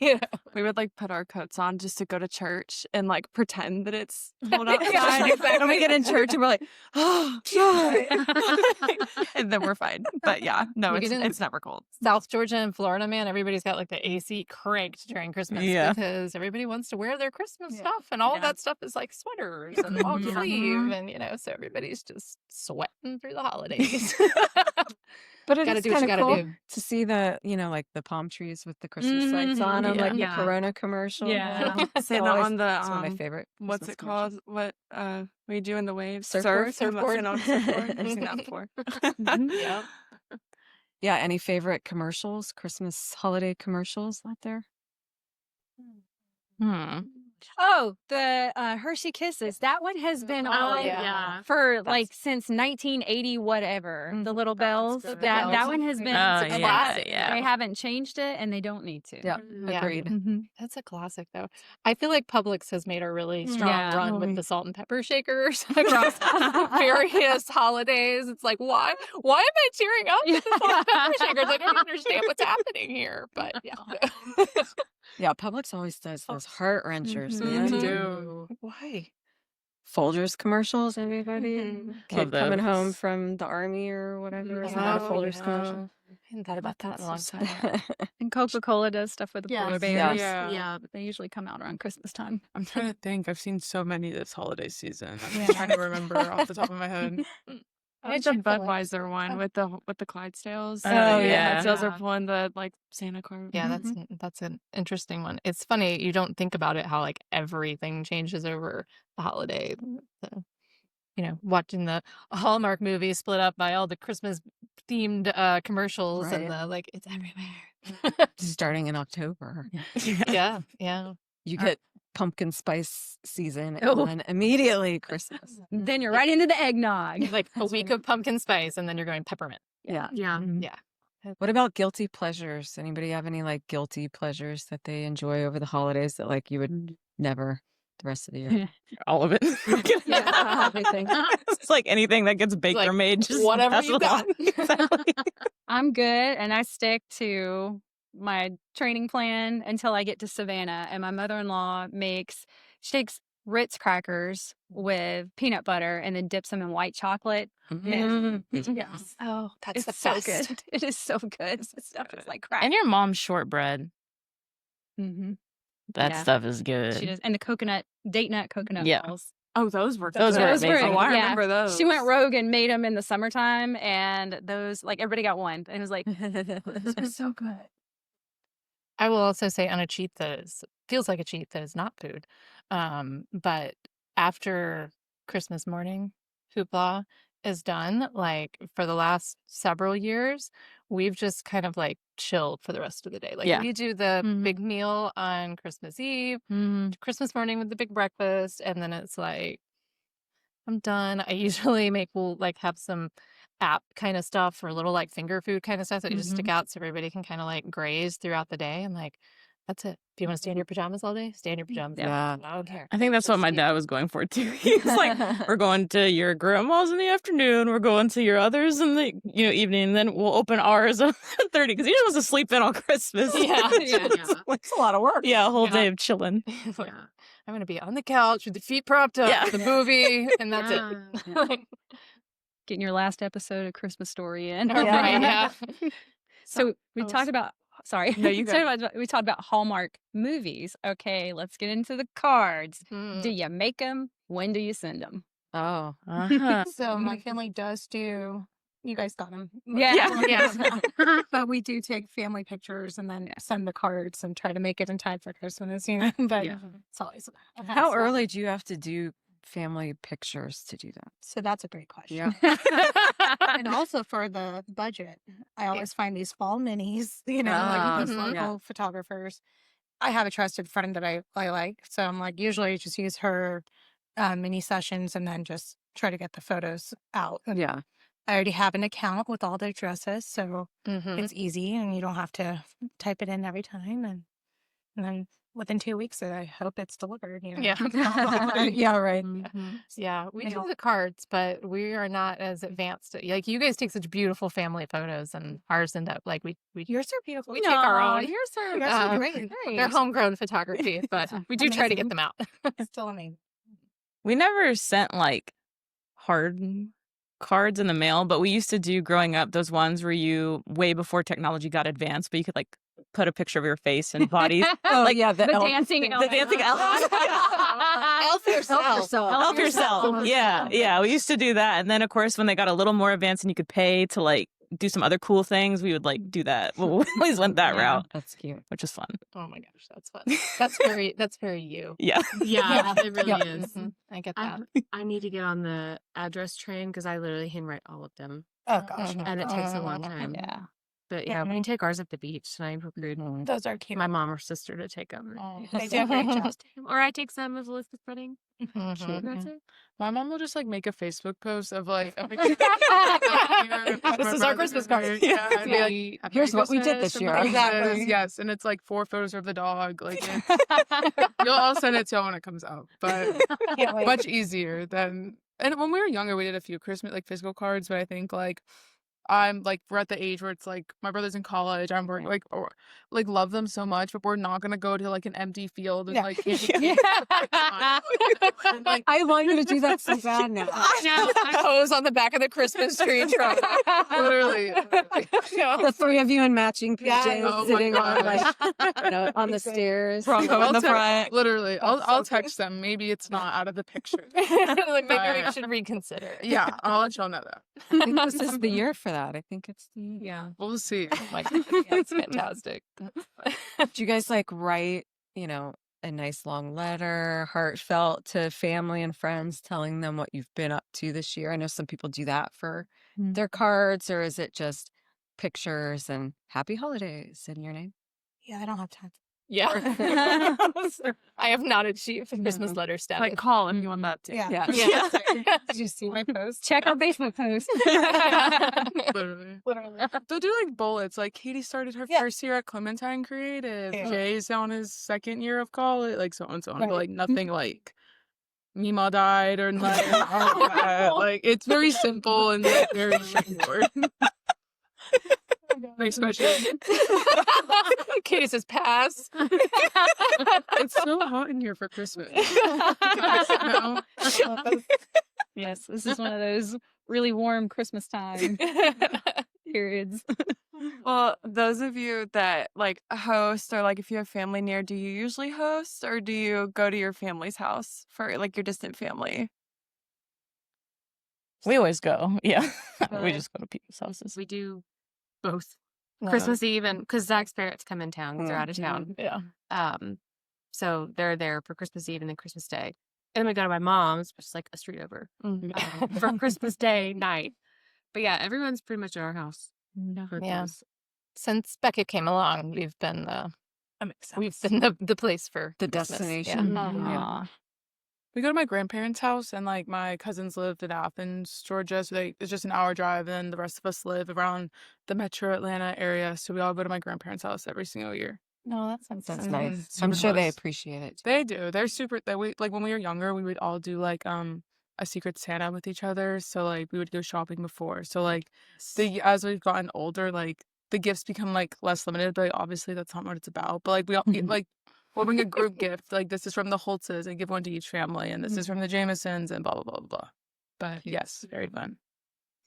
You know? We would like put our coats on just to go to church and like pretend that it's cold outside. Yeah, exactly. And we get in church and we're like, oh, God. And then we're fine. But yeah, no, We get in- it's never cold. South Georgia and Florida, man, everybody's got like the AC cranked during Christmas Yeah. because everybody wants to wear their Christmas stuff, and all of that stuff is like sweaters and long sleeve, and so everybody's just sweating through the holidays. But it Gotta is do what you kind of gotta cool do. to see the, like the palm trees with the Christmas lights on them, like the Yeah. Corona commercial. Yeah. Sitting Always- on the it's one of my favorite. what's Christmas it called? What we do in the waves? Surfboard? Surfboard. Sitting on a surfboard. I've seen that before. Yeah. Yeah, any favorite commercials, Christmas holiday commercials out there? Oh, the Hershey Kisses. That one has been on yeah. for like since 1980, whatever. The little bells. good. That The bells. one has been Oh, a yeah, classic. yeah. They haven't changed it, and they don't need to. Yeah, Yeah. agreed. That's a classic, though. I feel like Publix has made a really strong Yeah. run with the salt and pepper shakers across various holidays. It's like, why am I cheering up with the salt and pepper shakers? I don't understand what's happening here. But yeah. Yeah, Publix always does those heart wrenchers, They man. do. Why? Folgers commercials, everybody. Kid Love coming home those. from the army or whatever. Isn't that a Folgers commercial? I hadn't thought about that in a long time. And Coca-Cola does stuff with the polar Yes. bears. Yes. Yeah, but they usually come out around Christmas time. I'm trying to think. I've seen so many this holiday season. I'm Yeah. trying to remember off the top of my head. I had the Budweiser one with the Clydesdales. Oh, The yeah. Clydesdales are pulling the like Santa Claus. Yeah, that's an interesting one. It's funny, you don't think about it how like everything changes over the holiday. The, watching the Hallmark movie split up by all the Christmas themed commercials Right. and the like it's everywhere. Starting in October. Yeah. You get pumpkin spice season Oh. and then immediately Christmas. Then you're right into the eggnog. Like a week of pumpkin spice and then you're going peppermint. Yeah. Yeah. Yeah. What about guilty pleasures? Anybody have any like guilty pleasures that they enjoy over the holidays that like you would never the rest of the year? All of it. Everything. It's like anything that gets baked Like, or made. Just whatever pass you it got. along. Exactly. I'm good, and I stick to my training plan until I get to Savannah. And my mother-in-law she takes Ritz crackers with peanut butter and then dips them in white chocolate. Yes. Oh, That's it's the so best. good. It is so good. This stuff is like crack. And your mom's shortbread. Mhm. That Yeah. stuff is good. She does, and the date nut coconut Yeah. balls. Oh, those were Those were good. amazing. Oh, I Yeah. remember those. She went rogue and made them in the summertime, and those like everybody got one, and it was like those are so good. I will also say on a cheat that feels like a cheat that is not food. But after Christmas morning hoopla is done, like for the last several years, we've just kind of like chilled for the rest of the day. Like Yeah. we do the Mhm. big meal on Christmas Eve, Christmas morning with the big breakfast, and then it's like I'm done. I usually we'll like have some app kind of stuff or little like finger food kind of stuff that you just stick out so everybody can kind of like graze throughout the day. And like, that's it. If you want to stay in your pajamas all day, stay in your pajamas. Yeah. I don't care. I think that's what my dad was going for too. He's like, we're going to your grandma's in the afternoon. We're going to your others in the Mm-hmm. evening. And then we'll open ours at 30 because he just wants to sleep in on Christmas. Yeah. It's a lot of work. Yeah, a whole Yeah. day of chilling. Like, I'm going to be on the couch with the feet propped up Yeah. with the movie, and that's it. Like, Getting your last episode of Christmas Story in. right, yeah. So we Oh, talked about. Sorry. No, you go. We talked about Hallmark movies. Okay, let's get into the cards. Mm. Do you make them? When do you send them? Oh. Uh-huh. So my family does do. You guys got them. Yeah. But we do take family pictures and then send the cards and try to make it in time for Christmas. But it's always a How hassle. early do you have to do family pictures to do that? So that's a great question. Yeah. And also for the budget, I always find these fall minis, like those Mhm. local photographers. I have a trusted friend that I like. So I'm like, usually just use her mini sessions and then just try to get the photos out. And Yeah. I already have an account with all their dresses. So Mhm. it's easy and you don't have to type it in every time. And And then within 2 weeks, I hope it's delivered. Yeah. Yeah, right. Yeah, we I do know. the cards, but we are not as advanced. Like you guys take such beautiful family photos, and ours end up like we Yours are beautiful. we take our own. Yours are Um, great. They're homegrown photography, but we do try to get Amazing. them out. Still amazing. We never sent like hard cards in the mail, but we used to do growing up those ones where you way before technology got advanced, but you could like put a picture of your face and bodies. Oh, like yeah, The elf. dancing elf. the dancing elf. Elf yourself. Help yourself. Yeah. We used to do that. And then, of course, when they got a little more advanced and you could pay to like do some other cool things, we would like do that. We always went that route, That's cute. which is fun. Oh my gosh, that's fun. That's very you. Yeah. Yeah, it really is. Mhm, I get that. I need to get on the address train because I literally handwrite all of them, Oh gosh. Mhm. and it takes a long time. Yeah. But yeah, we take ours at the beach, and I prepared Those are cute. my mom or sister to take them. They do a great job. Or I take some of Elizabeth's wedding. Mhm. That's it. My mom will just like make a Facebook post of like This is our Christmas card. Yeah, and be like, "Happy Here's what we did Christmas," this and year. like, Exactly. Yes, and it's like 4 photos of the dog. Like I'll send it to y'all when it comes out, but Can't wait. much easier than. And when we were younger, we did a few Christmas like physical cards, but I think like I'm like we're at the age where it's like my brother's in college. I'm working like or like love them so much, but we're not gonna go to like an empty field and Yeah. like And, like, I want you to do that so bad now. Pose on the back of the Christmas tree truck. literally. The three of you in matching PJs Yes. Oh my sitting on gosh. like on the stairs. Bronco in the front. Literally, I'll so text them. Maybe it's not out of the picture. Like maybe we should reconsider. Yeah, I'll let y'all know that. I think this is the year for that. I think it's the year. Yeah. We'll see. That's fantastic. Do you guys like write, a nice long letter, heartfelt to family and friends, telling them what you've been up to this year? I know some people do that for their cards, or is it just pictures and happy holidays in your name? Yeah, I don't have time. Yeah. I have not achieved Christmas letter status. Like call if you want that too. Yeah. Yeah. Did you see my post? Check our Facebook post. Literally. Literally. They'll do like bullets. Like Katie started her Yeah. first year at Clementine Creative. Yeah. Jay's on his second year of college. Like so on and so on. But Right. like nothing like Mima died or like all of that. Like it's very simple and like, very straightforward. Next question. Katie says pass. It's so hot in here for Christmas. No? Yes, this is one of those really warm Christmas time periods. Well, those of you that like host or like if you have family near, do you usually host or do you go to your family's house for like your distant family? We always go. Yeah. We Really? just go to people's houses. We do both Wow. Christmas Eve and because Zach's parents come in town 'cause they're out of town. Yeah. So they're there for Christmas Eve and then Christmas Day. And then we go to my mom's, which is like a street over for Christmas Day night. But yeah, everyone's pretty much at our house. for Yeah. those. Since Beckett came along, we've been That makes sense. we've been the place for The Christmas. destination. Yeah. Mhm. Aw. We go to my grandparents' house, and like my cousins lived in Athens, Georgia, so it's just an hour drive. And the rest of us live around the Metro Atlanta area, so we all go to my grandparents' house every single year. No, that sounds That's nice. nice. I'm Super sure they close. appreciate it. They do. They're super. They we like when we were younger, we would all do like a secret Santa with each other. So like we would go shopping before. So like as we've gotten older, like the gifts become like less limited. But like, obviously that's not what it's about. But like we all like. We'll bring a group gift, like this is from the Holtzes and give one to each family, and this is from the Jamesons and blah, blah, blah, blah, blah. But yes, very fun.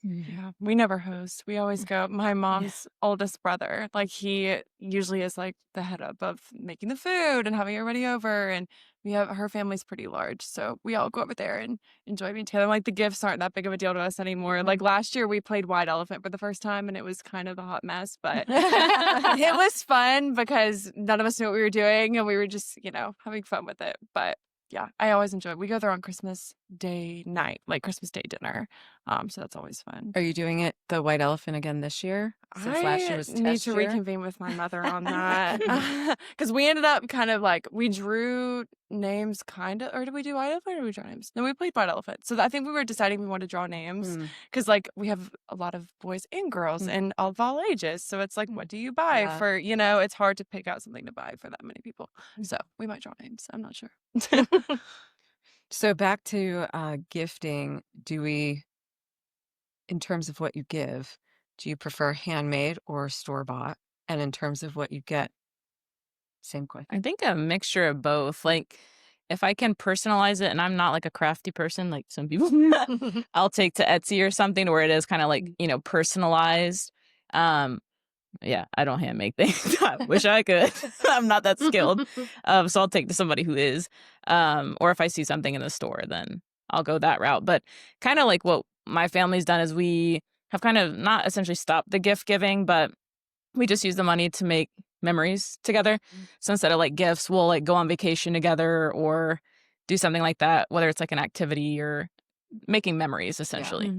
Yeah, we never host. We always go. My mom's oldest brother, like he usually is like the head up of making the food and having everybody over. And her family's pretty large. So we all go over there and enjoy being together. Like the gifts aren't that big of a deal to us anymore. Like last year we played White Elephant for the first time and it was kind of a hot mess, but it was fun because none of us knew what we were doing and we were just, having fun with it. But yeah, I always enjoy it. We go there on Christmas Day night, like Christmas Day dinner. So that's always fun. Are you doing it the white elephant again this year? Since last year was need test to year? reconvene with my mother on that because we ended up kind of like we drew names, kind of, or did we do white elephant or did we draw names? No, we played white elephant. So I think we were deciding we wanted to draw names because like we have a lot of boys and girls and of all ages. So it's like, what do you buy for? It's hard to pick out something to buy for that many people. So we might draw names. I'm not sure. So back to gifting, in terms of what you give, do you prefer handmade or store-bought? And in terms of what you get, same question. I think a mixture of both. Like, if I can personalize it and I'm not like a crafty person, like some people, I'll take to Etsy or something where it is kind of like, personalized. Yeah, I don't hand make things. I wish I could. I'm not that skilled. So I'll take to somebody who is. Or if I see something in the store, then I'll go that route. But kind of like what my family's done is we have kind of not essentially stopped the gift giving, but we just use the money to make memories together. So instead of like gifts, we'll like go on vacation together or do something like that, whether it's like an activity or making memories essentially.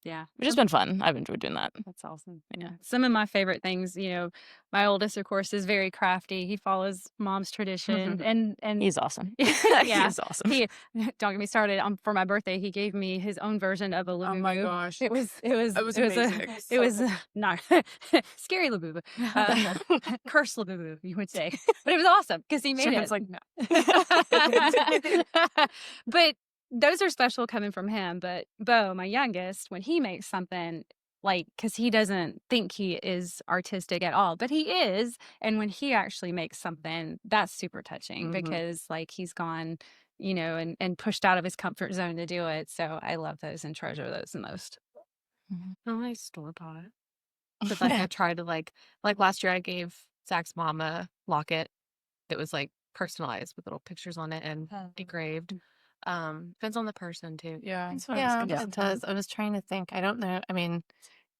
Yeah. Which has been fun. I've enjoyed doing that. That's awesome. Yeah. Some of my favorite things, my oldest, of course, is very crafty. He follows mom's tradition and He's awesome. yeah, He's awesome. Don't get me started. For my birthday, he gave me his own version of a Labubu. Oh my gosh. It was amazing. not scary Labubu. Cursed Labubu, you would say. But it was awesome because he made Sharon's it. like, no. But those are special coming from him. But Bo, my youngest, when he makes something, like, because he doesn't think he is artistic at all, but he is. And when he actually makes something, that's super touching because, like, he's gone, and pushed out of his comfort zone to do it. So I love those and treasure those the most. I store bought. But like I tried to like last year I gave Zach's mom a locket that was like personalized with little pictures on it and engraved. Depends on the person too. Yeah. It does. I was trying to think. I don't know. I mean,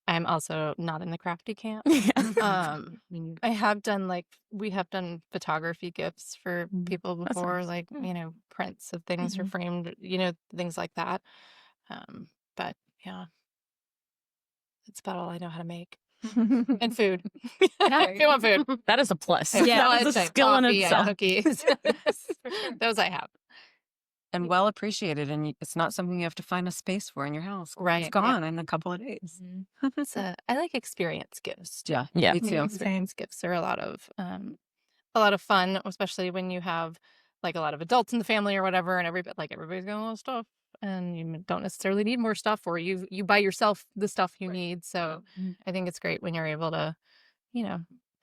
I'm also not in the crafty camp. I have done we have done photography gifts for people before, nice. prints of things or framed, things like that. But yeah, that's about all I know how to make. And food. If you want food. That is a plus. Yeah, that is a skill in itself. Cookies. Those I have. And well appreciated. And it's not something you have to find a space for in your house. Right. It's gone in a couple of days. So I like experience gifts. Yeah. Yeah. Me too. Experience gifts are a lot of fun, especially when you have like a lot of adults in the family or whatever, and everybody's got a lot of stuff, and you don't necessarily need more stuff, or you buy yourself the stuff you need. So I think it's great when you're able to,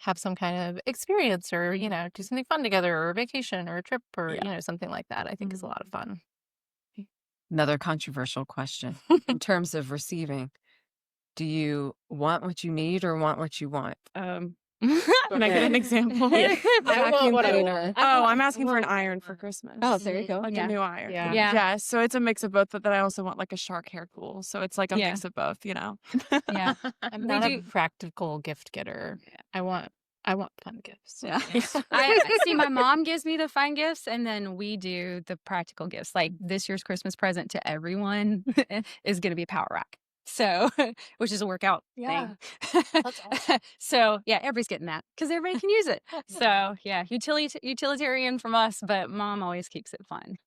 have some kind of experience or, do something fun together or a vacation or a trip or, something like that. I think is a lot of fun. Another controversial question. In terms of receiving, do you want what you need or want what you want? Can I get an example? I want what I want. Oh, I'm asking for an iron for Christmas. Oh, there you go. Like a new iron. Yeah. Yeah. So it's a mix of both, but then I also want like a shark hair tool. So it's like a mix of both, Yeah. I'm not a practical gift getter. I want fun gifts. Yeah. I see my mom gives me the fun gifts and then we do the practical gifts. Like this year's Christmas present to everyone is going to be a power rack. So, which is a workout thing. That's awesome. So yeah, everybody's getting that because everybody can use it. So yeah, utilitarian from us, but mom always keeps it fun.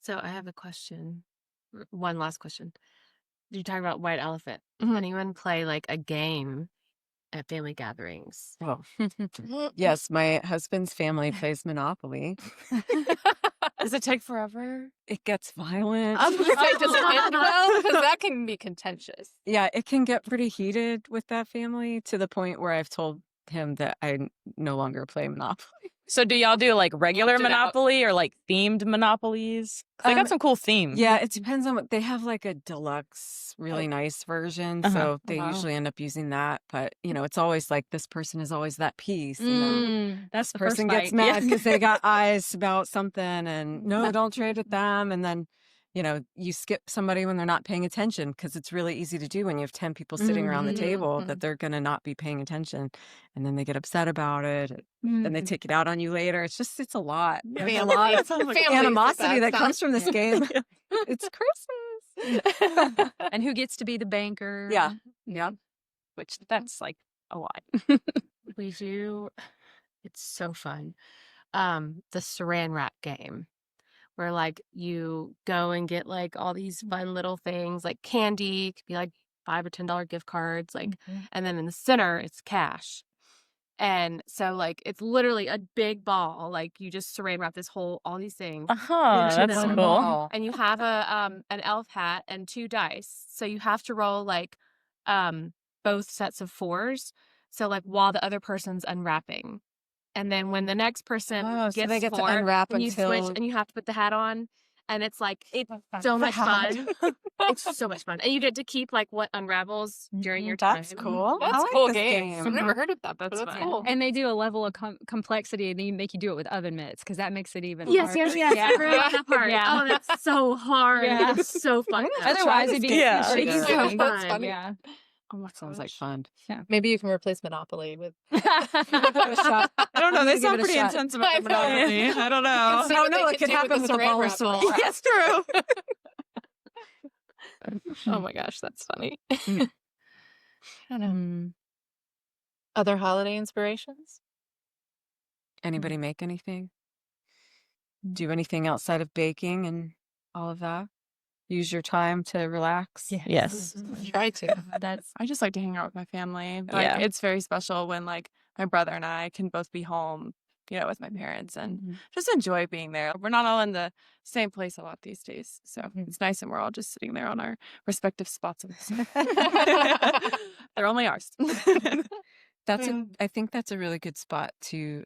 So I have a question. One last question. You talk about white elephant. Does anyone play like a game at family gatherings? Oh, yes. My husband's family plays Monopoly. Does it take forever? It gets violent. Does it end well? Because that can be contentious. Yeah, it can get pretty heated with that family to the point where I've told him that I no longer play Monopoly. So do y'all do like regular Monopoly or like themed Monopolies? They got some cool themes. Yeah, it depends on what they have, like a deluxe, really nice version. So they usually end up using that. But, it's always like this person is always that piece. That's the person first gets fight. mad because they got eyes about something and no, don't trade with them. And then, you skip somebody when they're not paying attention because it's really easy to do when you have 10 people sitting around the table that they're going to not be paying attention. And then they get upset about it. And they take it out on you later. It's a lot. There's a lot of animosity that comes from this game. It's Christmas. And who gets to be the banker? Yeah. Yeah. Which that's like a lot. We do. It's so fun. The saran wrap game, where like you go and get like all these fun little things like candy, it could be like $5 or $10 gift cards, like, and then in the center it's cash. And so like it's literally a big ball, like you just saran wrap all these things. That's one cool. ball. And you have an elf hat and 2 dice. So you have to roll like both sets of 4s. So like while the other person's unwrapping. And then when the next person gets so they get to 4, unwrap then you until switch and you have to put the hat on. And it's like so much fun. It's so much fun. And you get to keep like what unravels during your time. That's cool. That's I a like cool this game. I've never heard of that, but That's that's fun. cool. And they do a level of complexity, and they make you do it with oven mitts because that makes it even Yes, harder. yes, yes. I forgot that part. Yeah. Oh, that's so hard. Yeah. It's so fun. Otherwise, it'd be Yeah. shaky. It's so fun. That's funny. Yeah. Oh, that sounds like fun. Maybe you can replace Monopoly with. I I don't know. They Give sound it a pretty shot. intense I about know. Monopoly. I don't know. See Oh what no, they it can could do happen with with the a saran ball of wrap. swirl. That's true. Oh my gosh, that's funny. Mm. I don't know. Other holiday inspirations? Anybody make anything? Do anything outside of baking and all of that? Use your time to relax? Yes. Try to. I just like to hang out with my family. Like Yeah. it's very special when like my brother and I can both be home, with my parents and just enjoy being there. We're not all in the same place a lot these days. So it's nice and we're all just sitting there on our respective spots. They're only ours. I think that's a really good spot to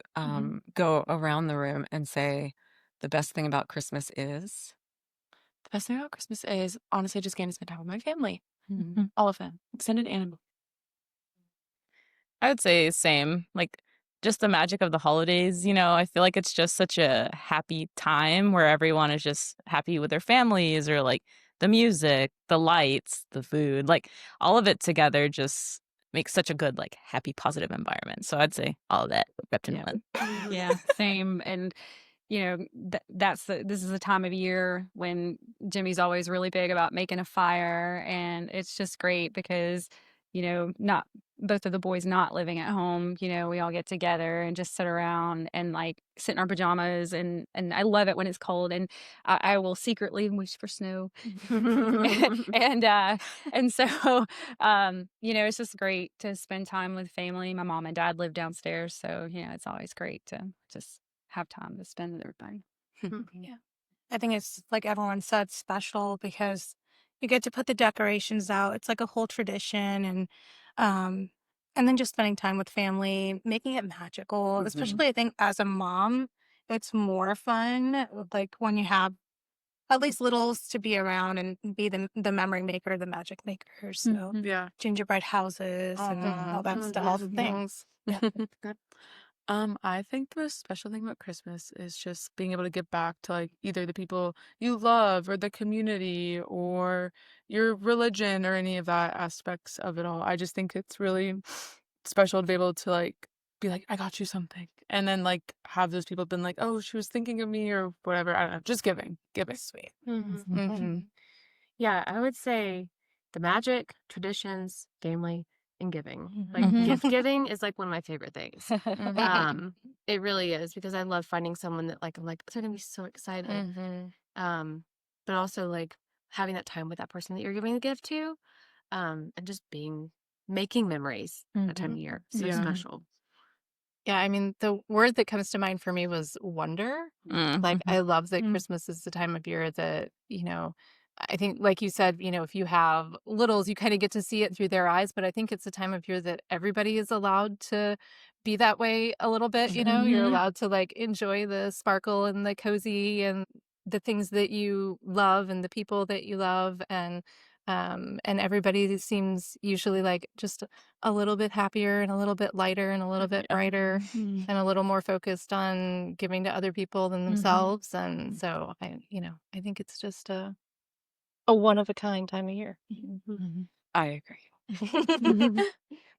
go around the room and say the best thing about Christmas is. The best thing about Christmas is honestly just getting to spend time with my family. All of them, extended and I would say same. Like just the magic of the holidays, I feel like it's just such a happy time where everyone is just happy with their families or like the music, the lights, the food, like all of it together just makes such a good, like happy, positive environment. So I'd say all of that wrapped in one. Yeah, same. And this is a time of year when Jimmy's always really big about making a fire, and it's just great because not both of the boys not living at home, we all get together and just sit around and like sit in our pajamas, and I love it when it's cold, and I will secretly wish for snow. and so it's just great to spend time with family. My mom and dad live downstairs, so it's always great to just have time to spend with everybody. Yeah. I think it's like everyone said, special because you get to put the decorations out. It's like a whole tradition, and then just spending time with family, making it magical. Especially I think as a mom, it's more fun like when you have at least littles to be around and be the memory maker, the magic maker. So yeah. gingerbread houses and all that stuff. All the things. Yeah. I think the most special thing about Christmas is just being able to give back to like either the people you love or the community or your religion or any of that aspects of it all. I just think it's really special to be able to like be like, I got you something. And then like have those people been like, oh, she was thinking of me or whatever. I don't know. Just giving. Sweet. Yeah, I would say the magic, traditions, family, and giving. Like gift giving is like one of my favorite things. It really is because I love finding someone that like I'm like they're gonna be so excited. But also like having that time with that person that you're giving the gift to, and just making memories that time of year. So Yeah. special. Yeah, I mean, the word that comes to mind for me was wonder. Like, I love that Christmas is the time of year that, I think, like you said, if you have littles, you kind of get to see it through their eyes. But I think it's a time of year that everybody is allowed to be that way a little bit. You're allowed to like enjoy the sparkle and the cozy and the things that you love and the people that you love. And everybody seems usually like just a little bit happier and a little bit lighter and a little bit brighter and a little more focused on giving to other people than themselves. And so I think it's just a one-of-a-kind time of year. I agree.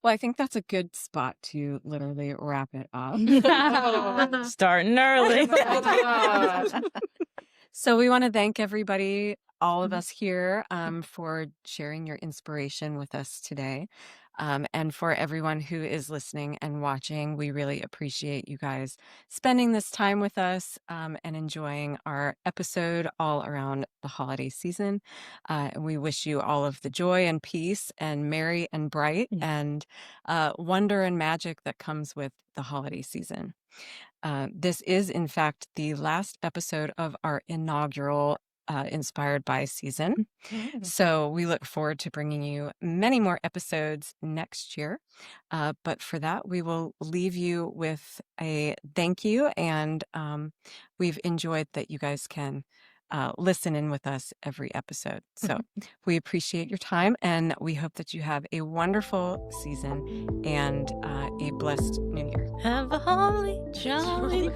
Well, I think that's a good spot to literally wrap it up. Starting early. So we want to thank everybody, all of us here, for sharing your inspiration with us today. And for everyone who is listening and watching, we really appreciate you guys spending this time with us and enjoying our episode all around the holiday season. We wish you all of the joy and peace and merry and bright and wonder and magic that comes with the holiday season. This is, in fact, the last episode of our inaugural Inspired by season. So we look forward to bringing you many more episodes next year. But for that, we will leave you with a thank you. And we've enjoyed that you guys can listen in with us every episode. So we appreciate your time and we hope that you have a wonderful season and a blessed new year. Have a holly jolly